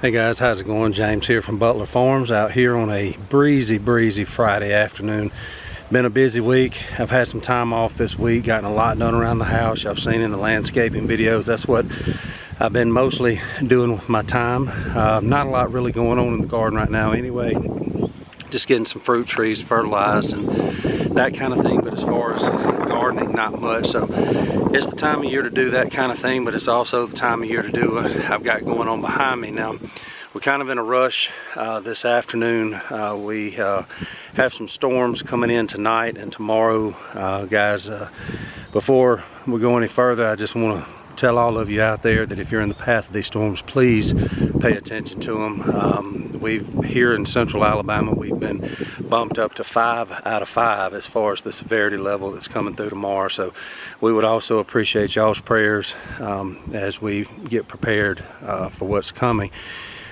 Hey guys, how's it going? James here from Butler Farms, out here on a breezy Friday afternoon. Been a busy week. I've had some time off this week, gotten a lot done around the house. Y'all seen in the landscaping videos, that's what I've been mostly doing with my time. Not a lot really going on in the garden right now anyway. Just getting some fruit trees fertilized and that kind of thing, but as far as gardening, not much. So it's the time of year to do that kind of thing, but it's also the time of year to do what I've got going on behind me. Now, we're kind of in a rush this afternoon. We have some storms coming in tonight and tomorrow. Guys, before we go any further, I just want to tell all of you out there that if you're in the path of these storms, please pay attention to them. Here in central Alabama, we've been bumped up to 5 out of 5 as far as the severity level that's coming through tomorrow. So we would also appreciate y'all's prayers as we get prepared for what's coming.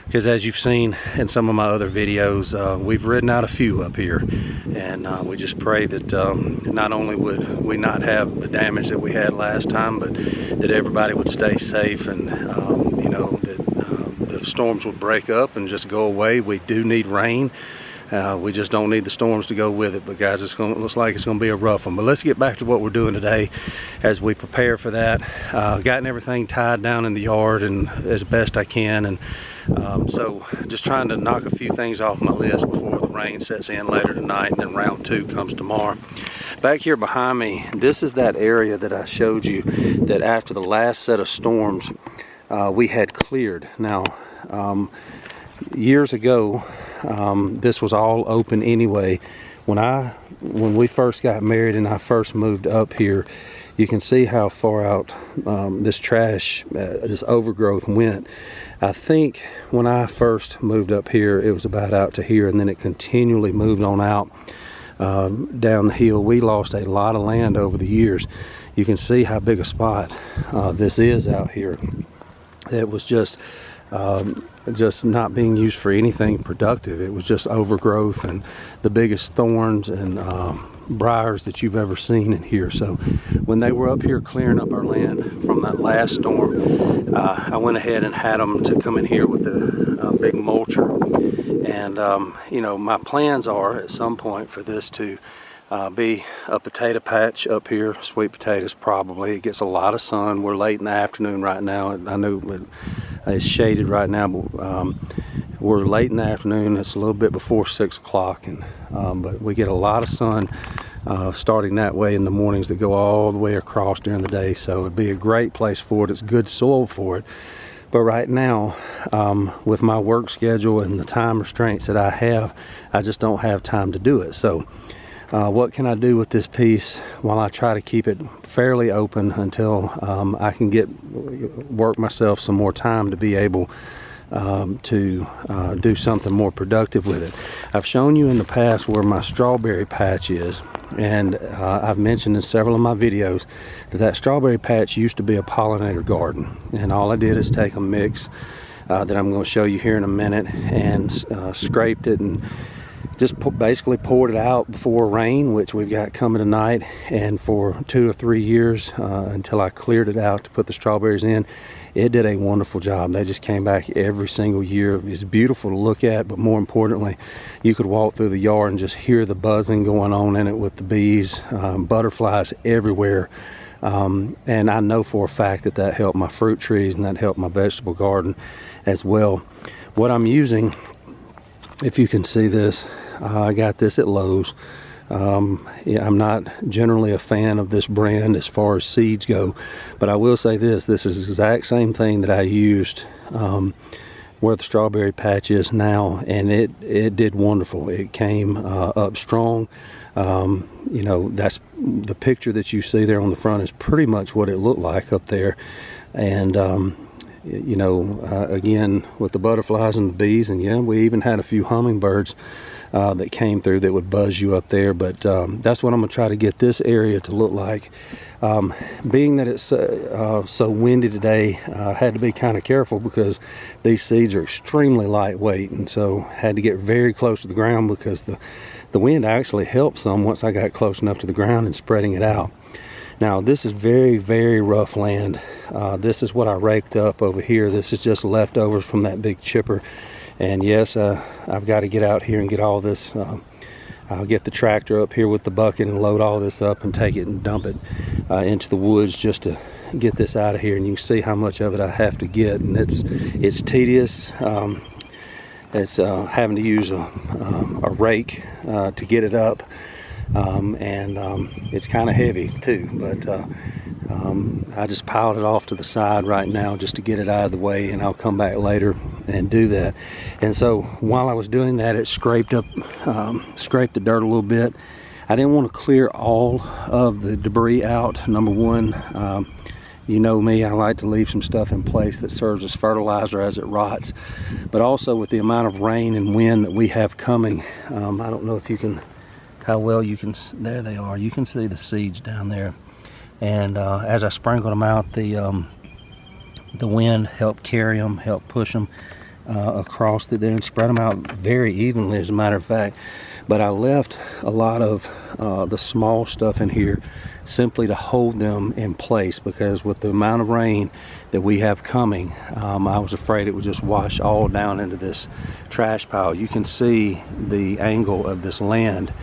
Because as you've seen in some of my other videos, we've ridden out a few up here, and we just pray that not only would we not have the damage that we had last time, but that everybody would stay safe, and you know, that the storms would break up and just go away. We do need rain. We just don't need the storms to go with it. But guys, looks like it's going to be a rough one. But let's get back to what we're doing today as we prepare for that. Gotten everything tied down in the yard and as best I can, and so just trying to knock a few things off my list before the rain sets in later tonight, and then round 2 comes tomorrow. Back here behind me, this is that area that I showed you that after the last set of storms we had cleared. Now years ago, this was all open anyway. When we first got married and I first moved up here, you can see how far out this trash, this overgrowth went. I think when I first moved up here, it was about out to here, and then it continually moved on out down the hill. We lost a lot of land over the years. You can see how big a spot this is out here. It was just not being used for anything productive. It was just overgrowth and the biggest thorns and briars that you've ever seen in here. So when they were up here clearing up our land from that last storm, I went ahead and had them to come in here with a big mulcher. And you know, my plans are at some point for this to be a potato patch up here. Sweet potatoes probably. It gets a lot of sun. We're late in the afternoon right now. I know it's shaded right now, but we're late in the afternoon. It's a little bit before 6 o'clock, and but we get a lot of sun starting that way in the mornings that go all the way across during the day. So it'd be a great place for it. It's good soil for it. But right now, with my work schedule and the time restraints that I have, I just don't have time to do it. So what can I do with this piece while I try to keep it fairly open until I can work myself some more time to be able to do something more productive with it. I've shown you in the past where my strawberry patch is, and I've mentioned in several of my videos that strawberry patch used to be a pollinator garden, and all I did is take a mix that I'm going to show you here in a minute and scraped it and just basically poured it out before rain, which we've got coming tonight, and for 2 or 3 years until I cleared it out to put the strawberries in. It did a wonderful job. They just came back every single year. It's beautiful to look at, but more importantly, you could walk through the yard and just hear the buzzing going on in it with the bees, butterflies everywhere. And I know for a fact that that helped my fruit trees and that helped my vegetable garden as well. What I'm using, if you can see this, I got this at Lowe's. Yeah, I'm not generally a fan of this brand as far as seeds go, but I will say this is the exact same thing that I used where the strawberry patch is now, and it did wonderful. It came up strong. You know, that's the picture that you see there on the front is pretty much what it looked like up there. And you know, again, with the butterflies and the bees, and yeah, we even had a few hummingbirds that came through that would buzz you up there. But that's what I'm gonna try to get this area to look like. Being that it's so windy today, I had to be kind of careful because these seeds are extremely lightweight, and so had to get very close to the ground because the wind actually helped some once I got close enough to the ground and spreading it out. Now this is very, very rough land. This is what I raked up over here. This is just leftovers from that big chipper. And yes, I've got to get out here and get all this. I'll get the tractor up here with the bucket and load all this up and take it and dump it into the woods just to get this out of here. And you can see how much of it I have to get, and it's tedious. It's having to use a rake to get it up, and it's kind of heavy too, but I just piled it off to the side right now just to get it out of the way, and I'll come back later and do that. And so while I was doing that, it scraped the dirt a little bit. I didn't want to clear all of the debris out. Number one, you know me, I like to leave some stuff in place that serves as fertilizer as it rots. But also with the amount of rain and wind that we have coming, I don't know if you can, how well you can, there they are. You can see the seeds down there. And as I sprinkled them out, the wind helped carry them, helped push them across through there and spread them out very evenly, as a matter of fact. But I left a lot of the small stuff in here simply to hold them in place, because with the amount of rain that we have coming, I was afraid it would just wash all down into this trash pile. You can see the angle of this land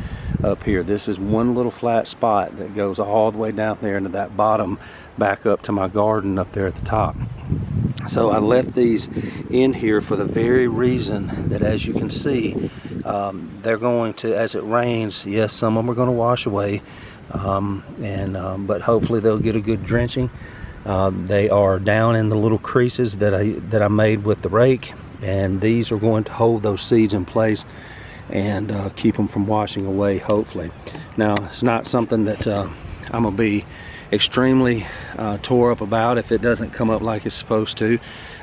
up here. This is one little flat spot that goes all the way down there into that bottom, back up to my garden up there at the top. So I left these in here for the very reason that, as you can see, they're going to, as it rains, yes, some of them are going to wash away, but hopefully they'll get a good drenching. They are down in the little creases that I made with the rake, and these are going to hold those seeds in place and keep them from washing away, hopefully. Now, it's not something that I'm gonna be extremely tore up about if it doesn't come up like it's supposed to.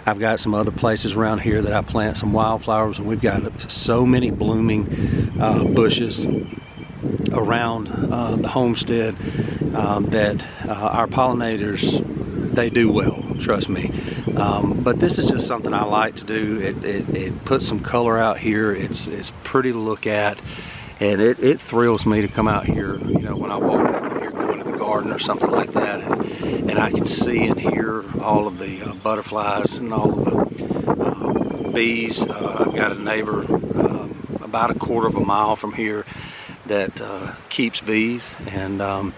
I've got some other places around here that I plant some wildflowers, and we've got so many blooming bushes around the homestead that our pollinators, they do well, trust me. But this is just something I like to do. It puts some color out here. It's pretty to look at, and it thrills me to come out here, you know, when I walk up here going to the garden or something like that, and I can see and hear all of the butterflies and all of the bees. I've got a neighbor about a quarter of a mile from here that keeps bees, and I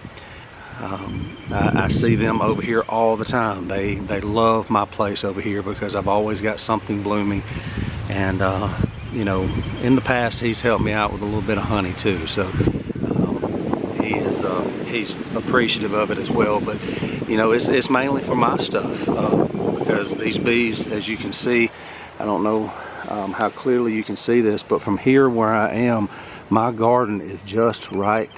see them over here all the time. They love my place over here because I've always got something blooming, and you know, in the past he's helped me out with a little bit of honey too, so he's appreciative of it as well. But you know, it's mainly for my stuff, because these bees, as you can see, I don't know how clearly you can see this, but from here where I am, my garden is just right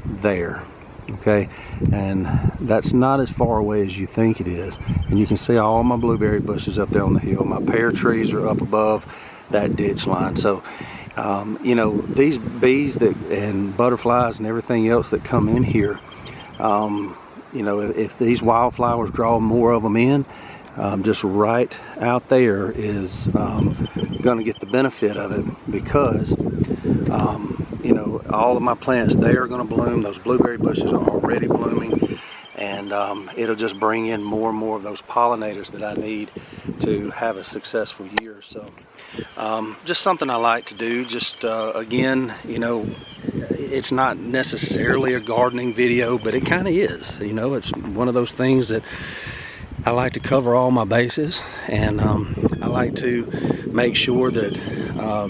there, okay? And that's not as far away as you think it is. And you can see all my blueberry bushes up there on the hill. My pear trees are up above that ditch line. So, you know, these bees and butterflies and everything else that come in here, you know, if these wildflowers draw more of them in, just right out there is going to get the benefit of it, because you know, all of my plants, they are going to bloom. Those blueberry bushes are already blooming, and it'll just bring in more and more of those pollinators that I need to have a successful year. So just something I like to do. Just again, you know, it's not necessarily a gardening video, but it kind of is. You know, it's one of those things that I like to cover all my bases, and I like to make sure that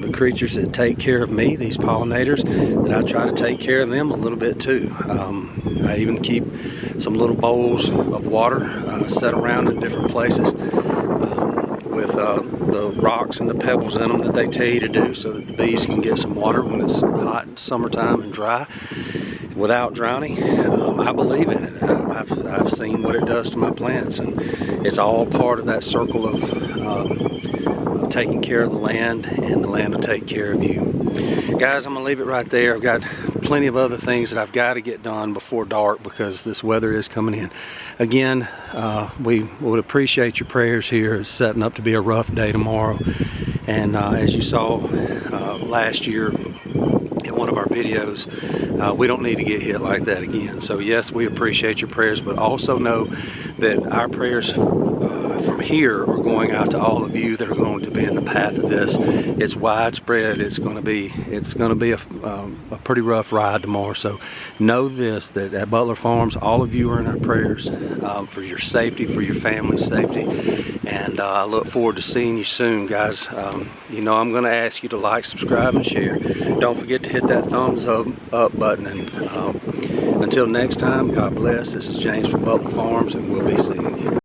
the creatures that take care of me, these pollinators, that I try to take care of them a little bit too. I even keep some little bowls of water set around in different places with the rocks and the pebbles in them that they tell you to do, so that the bees can get some water when it's hot in summertime and dry without drowning. I believe in it. I've seen what it does to my plants, and it's all part of that circle of taking care of the land, and the land will take care of you. Guys, I'm gonna leave it right there. I've got plenty of other things that I've got to get done before dark, because this weather is coming in. Again, we would appreciate your prayers here. It's setting up to be a rough day tomorrow, and as you saw last year, in one of our videos. We don't need to get hit like that again. So yes, we appreciate your prayers, but also know that our prayers from here are going out to all of you that are going to be in the path of this. It's widespread. It's going to be a pretty rough ride tomorrow. So know this, that at Butler Farms, all of you are in our prayers for your safety, for your family's safety. And I look forward to seeing you soon, guys. You know, I'm going to ask you to like, subscribe, and share. Don't forget to hit that thumbs up button. And until next time, God bless. This is James from Butler Farms, and we'll be seeing you.